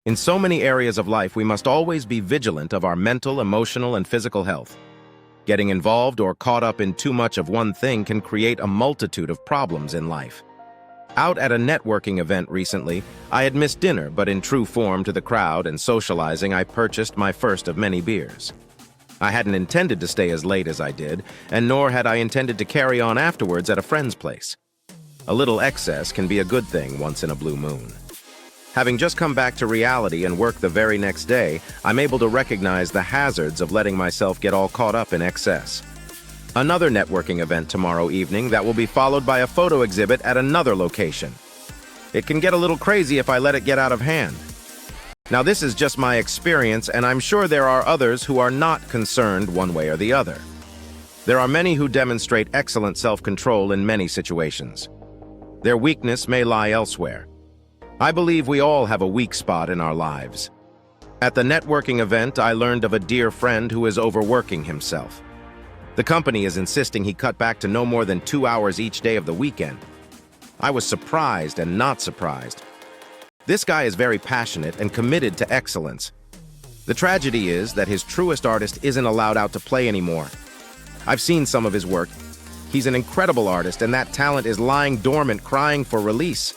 In so many areas of life, we must always be vigilant of our mental, emotional, and physical health. Getting involved or caught up in too much of one thing can create a multitude of problems in life. Out at a networking event recently, I had missed dinner, but in true form to the crowd and socializing, I purchased my first of many beers. I hadn't intended to stay as late as I did, and nor had I intended to carry on afterwards at a friend's place. A little excess can be a good thing once in a blue moon. Having just come back to reality and work the very next day, I'm able to recognize the hazards of letting myself get all caught up in excess. Another networking event tomorrow evening that will be followed by a photo exhibit at another location. It can get a little crazy if I let it get out of hand. Now, this is just my experience, and I'm sure there are others who are not concerned one way or the other. There are many who demonstrate excellent self-control in many situations. Their weakness may lie elsewhere. I believe we all have a weak spot in our lives. At the networking event, I learned of a dear friend who is overworking himself. The company is insisting he cut back to no more than 2 hours each day of the weekend. I was surprised and not surprised. This guy is very passionate and committed to excellence. The tragedy is that his truest artist isn't allowed out to play anymore. I've seen some of his work. He's an incredible artist, and that talent is lying dormant, crying for release.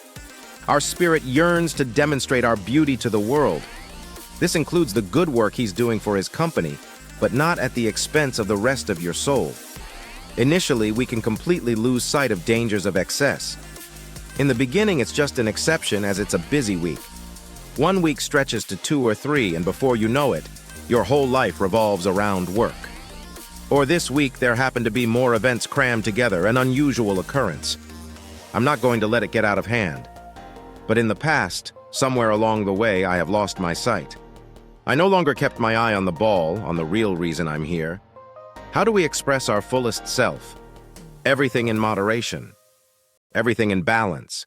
Our spirit yearns to demonstrate our beauty to the world. This includes the good work he's doing for his company, but not at the expense of the rest of your soul. Initially, we can completely lose sight of dangers of excess. In the beginning, it's just an exception as it's a busy week. 1 week stretches to 2 or 3, and before you know it, your whole life revolves around work. Or this week, there happen to be more events crammed together, an unusual occurrence. I'm not going to let it get out of hand. But in the past, somewhere along the way, I have lost my sight. I no longer kept my eye on the ball, on the real reason I'm here. How do we express our fullest self? Everything in moderation. Everything in balance.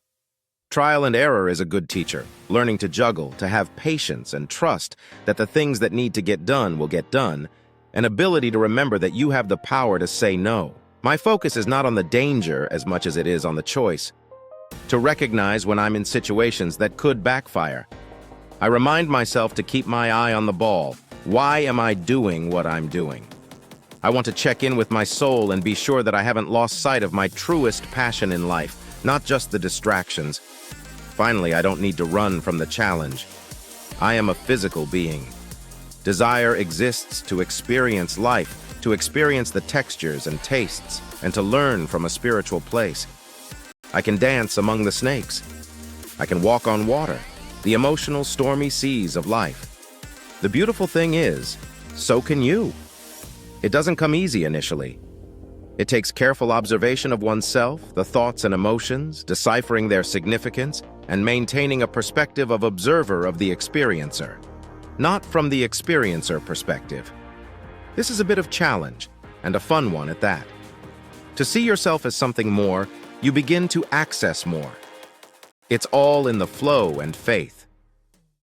Trial and error is a good teacher, learning to juggle, to have patience and trust that the things that need to get done will get done, an ability to remember that you have the power to say no. My focus is not on the danger as much as it is on the choice. To recognize when I'm in situations that could backfire. I remind myself to keep my eye on the ball. Why am I doing what I'm doing? I want to check in with my soul and be sure that I haven't lost sight of my truest passion in life, not just the distractions. Finally, I don't need to run from the challenge. I am a physical being. Desire exists to experience life, to experience the textures and tastes, and to learn from a spiritual place. I can dance among the snakes. I can walk on water, the emotional, stormy seas of life. The beautiful thing is, so can you. It doesn't come easy initially. It takes careful observation of oneself, the thoughts and emotions, deciphering their significance, and maintaining a perspective of observer of the experiencer, not from the experiencer perspective. This is a bit of challenge, and a fun one at that. To see yourself as something more, you begin to access more. It's all in the flow and faith.